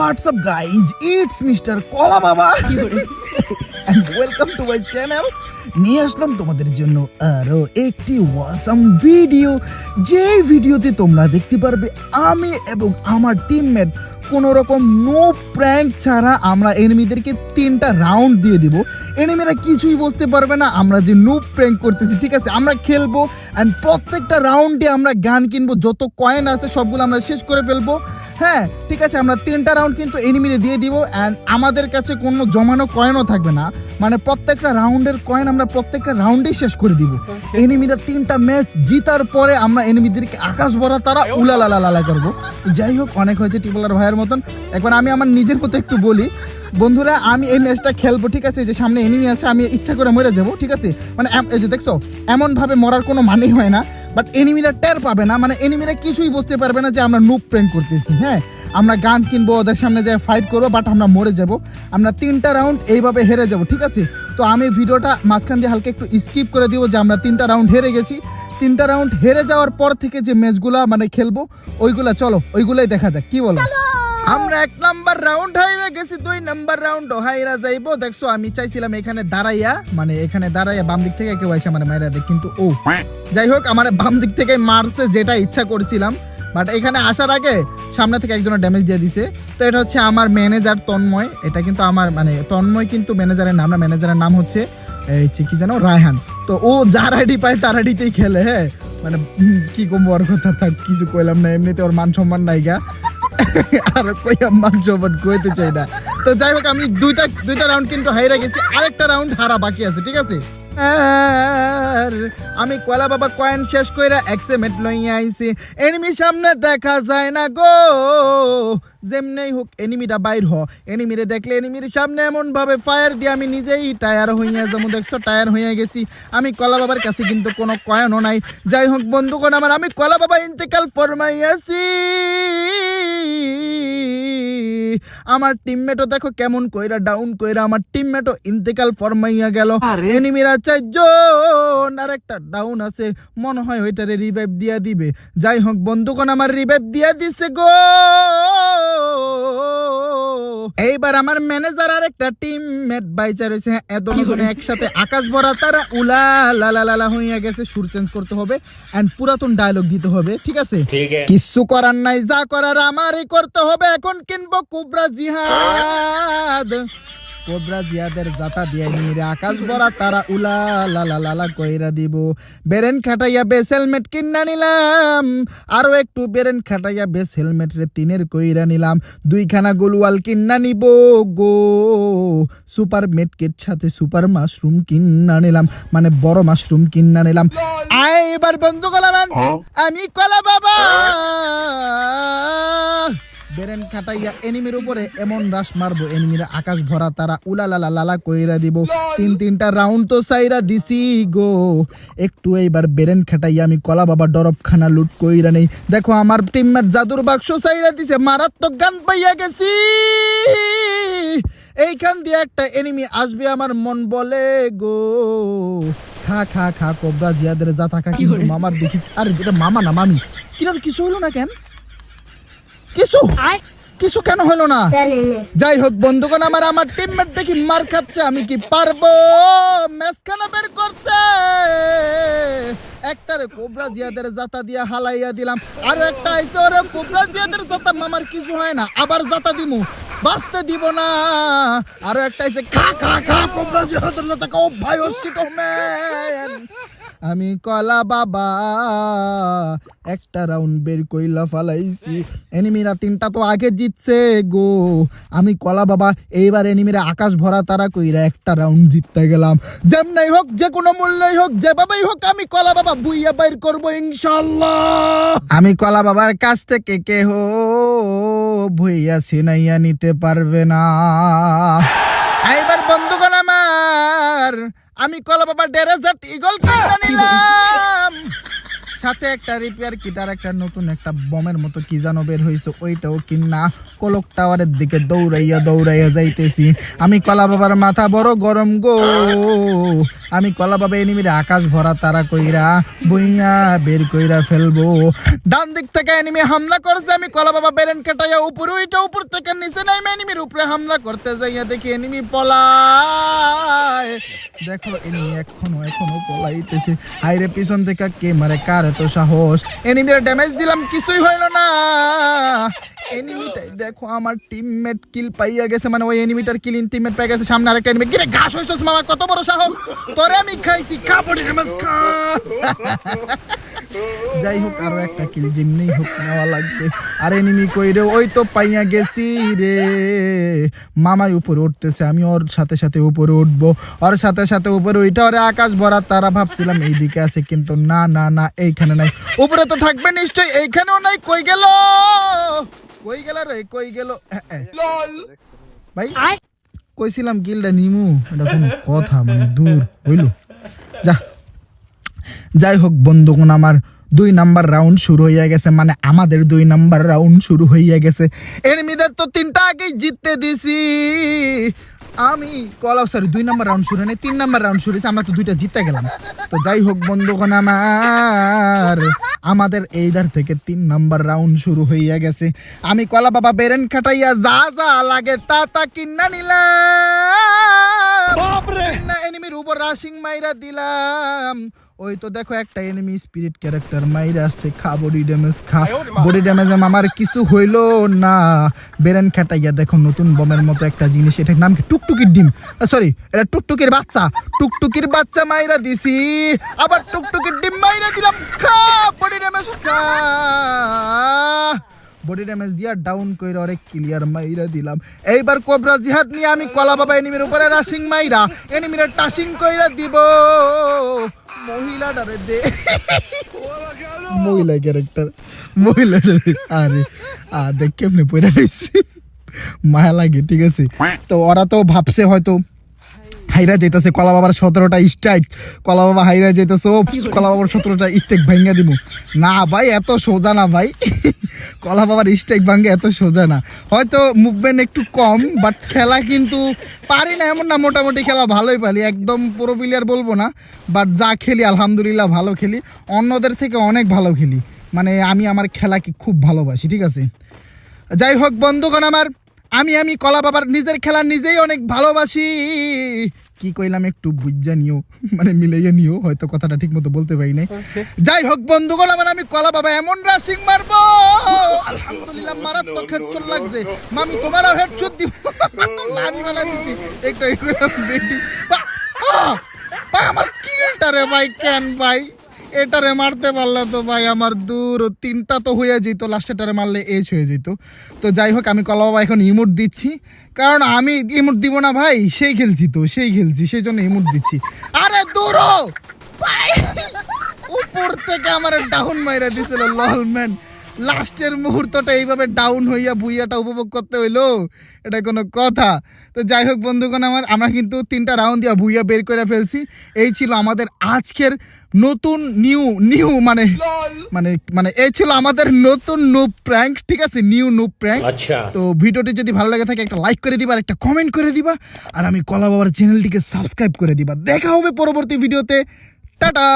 What's up guys, it's Mr. Kola Baba and welcome to my channel. নিয়ে আসলাম তোমাদের জন্য আরো একটি ওয়াসাম ভিডিও, যে ভিডিওতে তোমরা দেখতে পারবে আমি এবং আমার টিমমেট কোনো রকম নো প্র্যাঙ্ক ছাড়া আমরা এনিমিদেরকে 3টা রাউন্ড দিয়ে দিব। এনিমিরা কিছুই বুঝতে পারবে না আমরা যে নো প্র্যাঙ্ক করতেছি, ঠিক আছে? আমরা খেলবো অ্যান্ড প্রত্যেকটা রাউন্ডে আমরা গান কিনবো, যত কয়েন আছে সবগুলো আমরা শেষ করে ফেলবো। হ্যাঁ ঠিক আছে, আমরা 3টা রাউন্ড কিন্তু এনিমিরে দিয়ে দিব অ্যান্ড আমাদের কাছে কোনো জমানো কয়েনও থাকবে না, মানে প্রত্যেকটা রাউন্ডের কয়েন আমরা প্রত্যেকটা রাউন্ডেই শেষ করে দিব। এনিমিরা 3টা ম্যাচ জিতার পরে আমরা এনিমিদেরকে আকাশ ভরা তারা উলালালালা করবো। যাই হোক, অনেক হয়েছে টিপলার ভাইয়ের মতন। এখন আমি আমার নিজের মতো একটু বলি, বন্ধুরা আমি এই ম্যাচটা খেলবো, ঠিক আছে? যে সামনে এনিমি আছে, আমি ইচ্ছা করে মরে যাবো, ঠিক আছে? মানে এই যে দেখছো, এমনভাবে মরার কোনো মানেই হয় না, বাট এনিমিরা টের পাবে না, মানে এনিমিরা কিছুই বুঝতে পারবে না যে আমরা নুব প্র্যাঙ্ক করতেছি। হ্যাঁ, আমরা গান কিনবো, ওদের সামনে যায় ফাইট করবো, বাট আমরা মরে যাব। আমরা 3টা রাউন্ড এইভাবে হেরে যাব, ঠিক আছে? তো আমি ভিডিওটা মাঝখান দিয়ে হালকা একটু স্কিপ করে দিব যে আমরা 3টা রাউন্ড হেরে গেছি। 3টা রাউন্ড হেরে যাওয়ার পর থেকে যে ম্যাচগুলা মানে খেলবো ওইগুলা, চলো ওইগুলাই দেখা যাক, কি বলো? আমরা 1 নাম্বার রাউন্ড হাইরা গেছি, 2 নাম্বার রাউন্ড হাইরা যাইবো। দেখছো আমি চাইছিলাম এখানে দাঁড়াইয়া, মানে এখানে দাঁড়াইয়া বাম দিক থেকে কেউ এসে মানে মাইরা দেয়, কিন্তু ও যাই হোক আমার বাম দিক থেকে মারছে, যেটা ইচ্ছা করছিলাম। বাট এখানে আসার আগে সামনে থেকে একজনের ড্যামেজ দিয়ে দিছে। তো এটা হচ্ছে আমার ম্যানেজার তন্ময়, এটা কিন্তু আমার মানে তন্ময় কিন্তু ম্যানেজারের নাম না, ম্যানেজারের নাম হচ্ছে কি জানো, রায়হান। তো ও যার আইডি পায় তার আইডিতেই খেলে। হ্যাঁ মানে কি কমবো, ওর কথা থাক, কিছু কইলাম না, এমনিতে ওর মান সম্মান নাই গা, আর কই মান সম্মান কইতে চাই না। তো যাই হোক আমি দুইটা রাউন্ড কিন্তু হাইরা গেছি, আরেকটা রাউন্ড হারা বাকি আছে, ঠিক আছে? আর আমি কলা বাবা কয়েন শেষ কইরা এক্সেমেট লইয়া আইছি, এনিমি সামনে দেখা যায় না গো, যেমনেই হোক এনিমিটা বাইর হ। এনিমিরে দেখলে এনিমির সামনে এমন ভাবে ফায়ার দিয়ে আমি নিজেই টায়ার হইয়া যেমন দেখছো টায়ার হইয়া গেছি। আমি কলা বাবার কাছে কিন্তু কোনো কয়েনও নাই। যাই হোক বন্ধুগণ, আমি কলা বাবা ইন্তেকাল ফরমাইয়াছি। আমার টিমমেটও দেখো কেমন কইরা ডাউন কইরা আমার টিমমেটও ইন্তেকাল ফরমাইয়া গেল। এনিমিরা 4জন, আর একটা ডাউন আছে, মনে হয় ওইটারে রিভাইভ দিয়া দিবে। যাই হোক বন্ধুগণ, আমার রিভাইভ দিয়া দিছে গো। এইবার আমার ম্যানেজার আর একটা টিমমেট বাইচা রয়েছে, দুজনে একসাথে আকাশ ভরা তারা উলা লালা হইয়া গেছে। সুর চেঞ্জ করতে হবে এন্ড পুরাতন ডায়লগ দিতে হবে, ঠিক আছে? কিছু করার নাই, যা করার আমারই করতে হবে। এখন কিনবো কোবরা জিহাদ, কোবরা জিহাদের জাতা দিয়ে নিরে আকাশ ভরা তারা উলা লালা কইরা দিব। বেরেন খাটাইয়া বেস হেলমেট কিনা নিলাম, আরো একটু বেরেন খাটাইয়া বেস হেলমেট রে 3-এর কইরা নিলাম। 2খানা গোলওয়াল কিনা নিব গো, সুপার মেডকেট সাথে সুপার মাশরুম কিনা নিলাম, মানে বড় মাশরুম কিনা নিলাম। এবার বন্ধু কলামান আমি কলা বাবা বেরেন খাটাইয়া এনিমির উপরে এমন রাশ মারবো, এনিমিরা আকাশ ভরা তারা উলালালা কইরা দিব। 3টা রাউন্ড তো সাইরা দিছি গো। একটু এইবার বেরেন খাটাইয়া আমি কলা বাবা ডরবখানা লুট কইরা নেই। দেখো আমার টিমমেট জাদুর বাক্স সাইরা দিছে, মারাত্মক গান পাইয়া গেছি। এইখান দিয়ে একটা এনিমি আসবে আমার মন বলে গো, খা খা খা কোবরা জিয়াদের জাতা খা। কিন্তু মামার দেখি, আরে এটা মামা না মামি, কিনার কিছু হইলো না কেন? কিছু কেন হলো না? যাই হোক বন্ধুগণ, আমার টিমমেট দেখি মার খাচ্ছে, আমি কি পারবো ম্যাচখানা বের করতে? একটারে কোবরা জিয়াদের জাতা দিয়া হালাইয়া দিলাম, আর একটা আইছে ওরে কোবরা জিয়াদের জাতা, মামার কিছু হয় না, আবার জাতা দিমু, বাঁচতে দিব না। আরো একটা আইছে খা খা খা কোবরা জিয়াদের জাতা। ও ভাই ও শিট ম্যান, আমি কলা বাবা একটা রাউন্ড বের কইলা ফালাইছি। এনিমিরা 3টা তো আগে জিতছে গো, আমি কলা বাবা এইবার এনিমিরা আকাশ ভরা তারা কইরা একটা রাউন্ড জিততে গেলাম। যেমনাই হোক, যে কোনো মূল্যই হোক, যেভাবেই হোক আমি কলা বাবা বুইয়া বাইর করবো ইনশাল্লাহ। আমি কলা বাবার কাছ থেকে কেহ ভুইয়া ছিনাইয়া নিতে পারবে না। এইবার বন্ধুগণ আমি কলা বাবা ডেরাজাট ইগল কিনা নিলাম, সাথে একটা রিপেয়ার কিট আর একটা নতুন একটা বমের মতো কি জানো বের হয়েছে, ওইটাও কিনা কলক টাওয়ারের দিকে দৌড়াইয়া যাইতেছি। আমি কলা বাবার মাথা বড় গরম গো, আমি কলা বাবা এনিমির আকাশ ভরা তারা কইরা বইয়া বের কইরা ফেলবো। ডান দিক থেকে এনিমি হামলা করছে, আমি কলা বাবা বেরেন কাটাইয়া উপরে ওইটা উপর থেকে নিচে নাইমে এনিমির উপরে হামলা করতে যাইয়া দেখি এনিমি পলায়। দেখো এনিমি এখনো পলাইতেছে। হাইরে পিছন থেকে কে মারে, কার এত সাহস? এনিমির ড্যামেজ দিলাম, কিছুই হইল না। এনিমিটাই দেখো আমার টিমমেট কিল পাইয়া গেছে, মানে ওই এনিমিটার কিল টিমমেট পেয়ে গেছে। সামনে আরেকটা এনিমি, গিরে ঘাস হইছস মামা, কত বড় সাহস তোরে আমি খাইছি, খা বডি ড্যামেজ খা। যাই হোক আরো একটা কিল যেমনি হোক নেওয়া লাগবে। আর এনিমি কই রে? ওই তো পাইয়া গেছি রে। মামাই উপরে উঠতেছে, আমি ওর সাথে সাথে উপরে উঠবো, ওর সাথে সাথে উপরে ওইটা ওরে আকাশ ভরা তারা। ভাবছিলাম এইদিকে আছে, কিন্তু না না না, এইখানে নাই। উপরে তো থাকবে নিশ্চয়ই, এইখানেও নাই। কই গেল রে, কই গেল? ভাই কইছিলাম কিলটা নিমু, এটা কোনো কথা? মানে দূর হইল। যাই হোক বন্ধুগণ, আমার 2 নাম্বার রাউন্ড শুরু হইয়া গেছে, মানে আমাদের 2 নাম্বার রাউন্ড শুরু হইয়া গেছে। এনিমিদের তো 3টা আগেই জিততে দিছি আমি। 2 নাম্বার রাউন্ড শুরু নেই, 3 নাম্বার রাউন্ড শুরু হয়েছে, আমরা তো 2টা জিতে গেলাম। তো যাই হোক বন্ধুগণ, আমাদের এইদার থেকে 3 নাম্বার রাউন্ড শুরু হইয়া গেছে। আমি কলা বাবা বেরেন খাটাইয়া যা যা লাগে তা কিনা নিলাম, এনিমির উপর রাশিং মাইরা দিলাম। ওই তো দেখো একটা এনিমি স্পিরিট ক্যারেক্টার মাইরা আসছে, খা বডি ড্যামেজ খা। বডি ড্যামেজ আমার কিছু হইলো না। বেরেন খাটাইয়া দেখো নতুন বমের মতো একটা জিনিস, এটার নাম কি? টুকটুকির ডিম, সরি এটা টুকটুকির বাচ্চা। টুকটুকির বাচ্চা মাইরা দিছি, আবার টুকটুকির ডিম মাইরা দিলাম, খা বডি ড্যামেজ খা। বডি ড্যামেজ দিয়া ডাউন কইরা অনেক ক্লিয়ার মাইরা দিলাম। এইবার কোবরা জিহাদ নিয়ে আমি কলা বাবা এনিমির উপরে রাশিং মাইরা এনিমির টাশিং কইরা দিব। মহিলাটারে দে, মহিলা ক্যারেক্টার, মহিলাটারে। আরে দেখ কেমনে পয়রা রইছে, মায়া লাগে। ঠিক আছে, তো ওরা তো ভাবছে হয়তো হাইরা যেতেছে কলা বাবার 17টা স্ট্রাইক, কলা বাবা হাইরা যেতেছে, ও কলা বাবার 17টা স্ট্রাইক ভাঙ্গা দিব। না ভাই, এত সোজা না ভাই, কলা বাবার স্ট্রাইক ভাঙ্গে এত সোজা না। হয়তো মুভমেন্ট একটু কম, বাট খেলা কিন্তু পারি না এমন না, মোটামুটি খেলা ভালোই পারি, একদম প্রো প্লেয়ার বলবো না, বাট যা খেলি আলহামদুলিল্লাহ ভালো খেলি, অন্যদের থেকে অনেক ভালো খেলি। মানে আমি আমার খেলাকে খুব ভালোবাসি। ঠিক আছে, যাই হোক বন্ধুগণ, আমি কলা বাবার নিজের খেলা নিজেই অনেক ভালোবাসি। কি কইলাম একটু বুঝা নিও, মানে মিলাইয়া নিও, হয়তো কথাটা ঠিক মতো বলতে পারি নাই। যাই হোক বন্ধুগণ, আমি কলা বাবা এমন রাশিং মারবো, আলহামদুলিল্লাহ মারাত্মক হেডশট লাগছে। মামি তোমারও হেডশট দিব, মারি মারা দিছি একটু বেটি। আমার কিলটা রে ভাই, কেন ভাই এটারে মারতে পারলে তো ভাই আমার দূর 3টা তো হয়ে যেত, লাস্টেটারে মারলে এজ হয়ে যেত। তো যাই হোক আমি কলা বাবা এখন ইমোট দিচ্ছি, কারণ আমি ইমোট দিব না ভাই, সেই খেলছি সেই জন্য ইমোট দিচ্ছি। আরে দূর ভাই, উপর থেকে আমার ডাউন মাইরা দিছিল, লল ম্যান। লাস্টের মুহূর্তটা এইভাবে ডাউন হইয়া ভুইয়াটা উপভোগ করতে হইলো, এটা কোনো কথা? তো যাই হোক বন্ধুগণ, আমরা কিন্তু 3টা রাউন্ড দিয়া ভুইয়া বের করে ফেলছি। এই ছিল আমাদের আজকের নতুন নিউ মানে এই ছিল আমাদের নতুন নুব প্র্যাঙ্ক। ঠিক আছে, নিউ নুব প্র্যাঙ্ক। আচ্ছা, তো ভিডিওটি যদি ভালো লাগে থাকে একটা লাইক করে দিবা, আর একটা কমেন্ট করে দিবা, আর আমি কলা বাবার চ্যানেলটিকে সাবস্ক্রাইব করে দিবা। দেখা হবে পরবর্তী ভিডিওতে। টাটা।